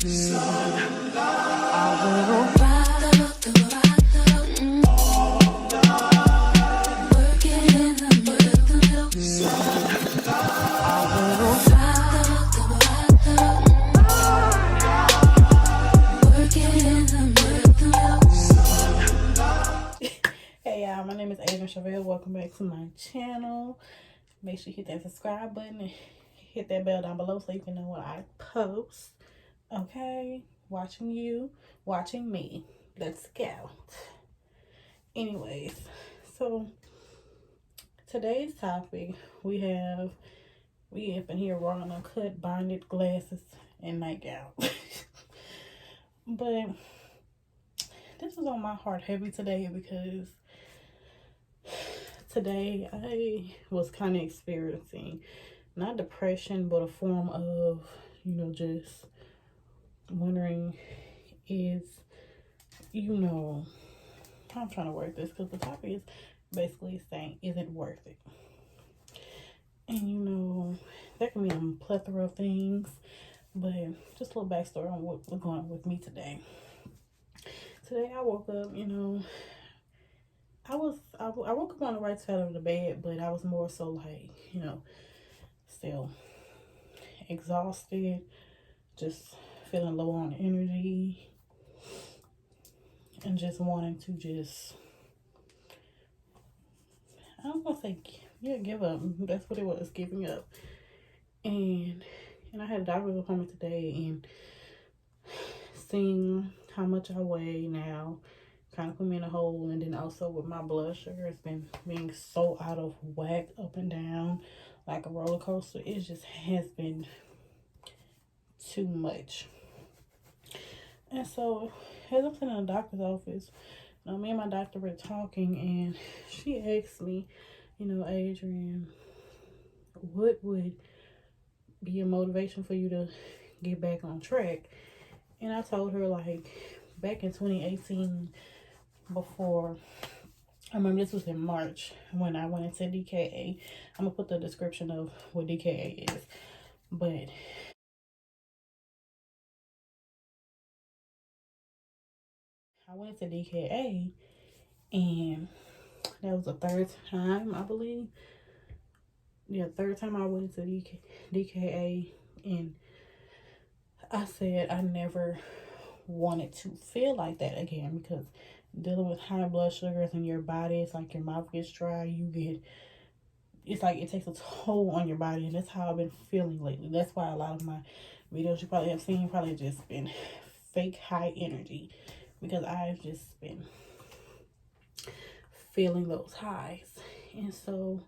Hey y'all, my name is Adrian Chevelle. Welcome back to my channel. Make sure you hit that subscribe button and hit that bell down below so you can know when I post. Okay, watching you, watching me. Let's go. Anyways, so today's topic we have been here raw and uncut, bonded glasses, and nightgown. But this is on my heart heavy today because today I was kind of experiencing not depression, but a form of, just wondering is, I'm trying to word this because the topic is basically saying, is it worth it? And that can mean a plethora of things, but just a little backstory on what was going on with me today. Today I woke up, I woke up on the right side of the bed, but I was more so like, still exhausted, just feeling low on energy, and just wanting to I don't want to say, give up. That's what it was, giving up. And I had a doctor's appointment today, and seeing how much I weigh now kind of put me in a hole. And then also with my blood sugar, it's been being so out of whack, up and down like a roller coaster. It just has been too much. And so as I'm sitting in the doctor's office, me and my doctor were talking, and she asked me, Adrian, what would be a motivation for you to get back on track? And I told her, like, back in 2018, before, I remember this was in March when I went into DKA. I'm gonna put the description of what DKA is, but I went to DKA, and that was the third time, I believe. Yeah, third time I went to DKA, and I said I never wanted to feel like that again, because dealing with high blood sugars in your body, it's like your mouth gets dry, it's like it takes a toll on your body, and that's how I've been feeling lately. That's why a lot of my videos you probably have seen probably just been fake high energy, because I've just been feeling those highs. And so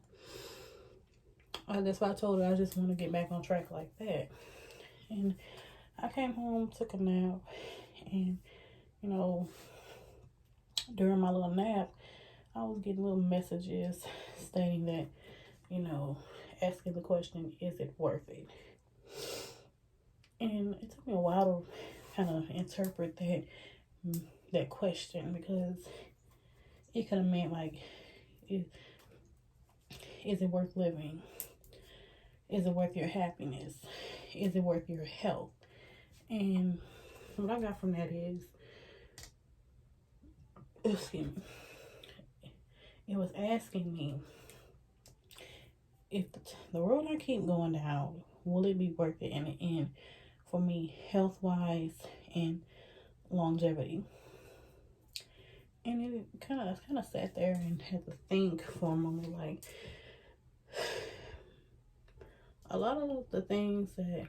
that's why I told her I just want to get back on track like that. And I came home, took a nap, and during my little nap, I was getting little messages stating that, asking the question, is it worth it? And it took me a while to kind of interpret that question, because it could have meant like, is it worth living? Is it worth your happiness? Is it worth your health? And what I got from that is, excuse me, it was asking me, if the road I keep going down, will it be worth it in the end for me, health-wise and longevity? And it kind of sat there and had to think for a moment, like, a lot of the things that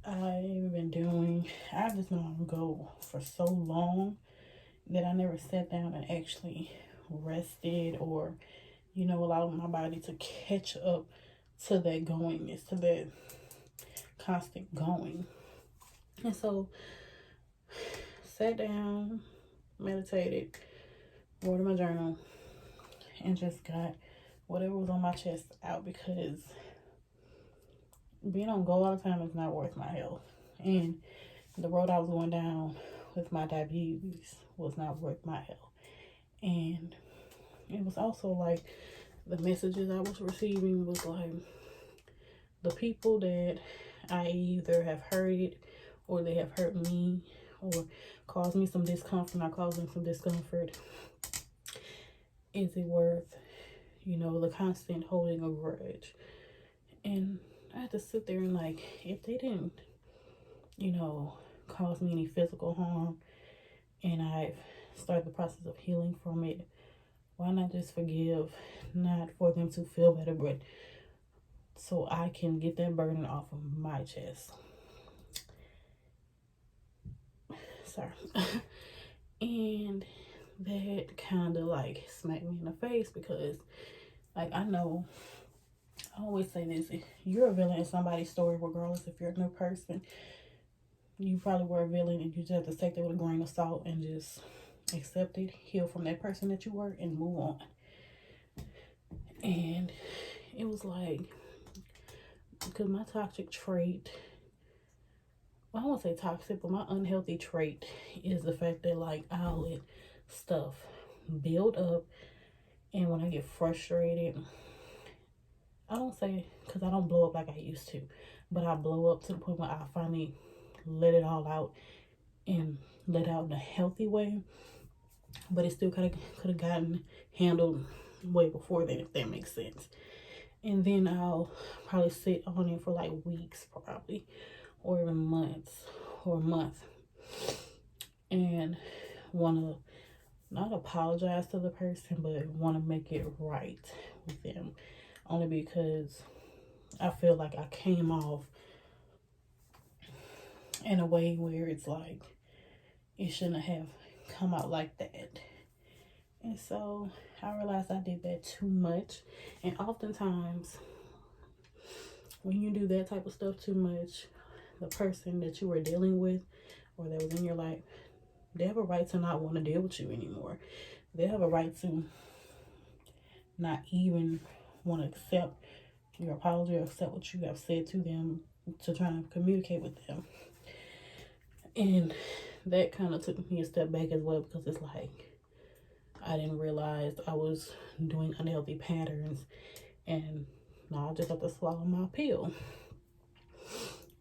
I've been doing, I've just been on go for so long that I never sat down and actually rested, or allowed my body to catch up to that goingness, to that constant going. And so sat down, meditated, wrote in my journal, and just got whatever was on my chest out, because being on go all the time is not worth my health. And the road I was going down with my diabetes was not worth my health. And it was also like the messages I was receiving was like, the people that I either have hurted or they have hurt me or caused me some discomfort, not caused them some discomfort, is it worth, you know, the constant holding a grudge? And I had to sit there and like, if they didn't, you know, cause me any physical harm and I've started the process of healing from it, why not just forgive? Not for them to feel better, but so I can get that burden off of my chest. Sorry. And that kind of like smacked me in the face because, like, I know, I always say this, if you're a villain in somebody's story, regardless if you're a new person, you probably were a villain, and you just have to take that with a grain of salt and just accept it, heal from that person that you were, and move on. And it was like, because my toxic trait, well, I won't say toxic, but my unhealthy trait is the fact that, like, I'll let stuff build up, and when I get frustrated, I don't say, because I don't blow up like I used to, but I blow up to the point where I finally let it all out and let out in a healthy way. But it still could have gotten handled way before then, if that makes sense. And then I'll probably sit on it for like weeks, probably, or even months, or a month, and want to not apologize to the person, but want to make it right with them, only because I feel like I came off in a way where it's like it shouldn't have come out like that. And so I realized I did that too much. And oftentimes when you do that type of stuff too much, the person that you were dealing with or that was in your life, they have a right to not want to deal with you anymore. They have a right to not even want to accept your apology or accept what you have said to them, to try and communicate with them. And that kind of took me a step back as well, because it's like I didn't realize I was doing unhealthy patterns, and now I just have to swallow my pill.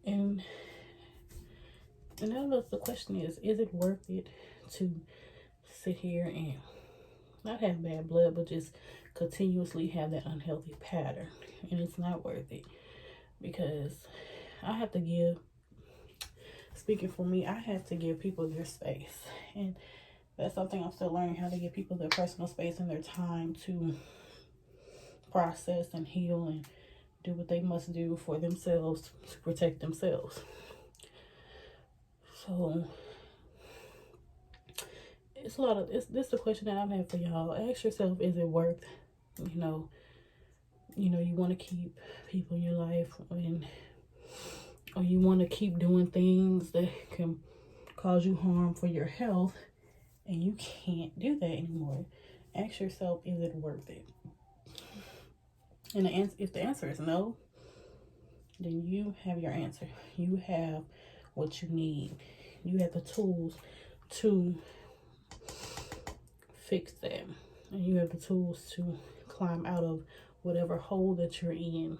And now the question is it worth it to sit here and not have bad blood, but just continuously have that unhealthy pattern? And it's not worth it, because I have to give, speaking for me, I have to give people their space. And that's something I'm still learning, how to give people their personal space and their time to process and heal and do what they must do for themselves to protect themselves. So it's a lot of, this the question that I'm having for y'all. Ask yourself, is it worth, you know, you want to keep people in your life, or you want to keep doing things that can cause you harm for your health, and you can't do that anymore. Ask yourself, is it worth it? And if the answer is no, then you have your answer. You have what you need. You have the tools to fix that. And you have the tools to climb out of whatever hole that you're in.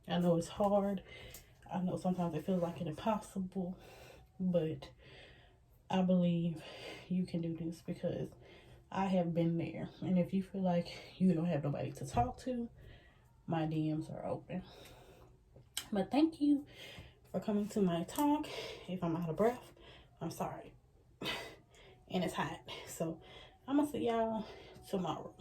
I know it's hard. I know sometimes it feels like it's impossible, but I believe you can do this, because I have been there. And if you feel like you don't have nobody to talk to, my DMs are open. But thank you for coming to my talk. If I'm out of breath, I'm sorry. And it's hot. So I'm going to see y'all tomorrow.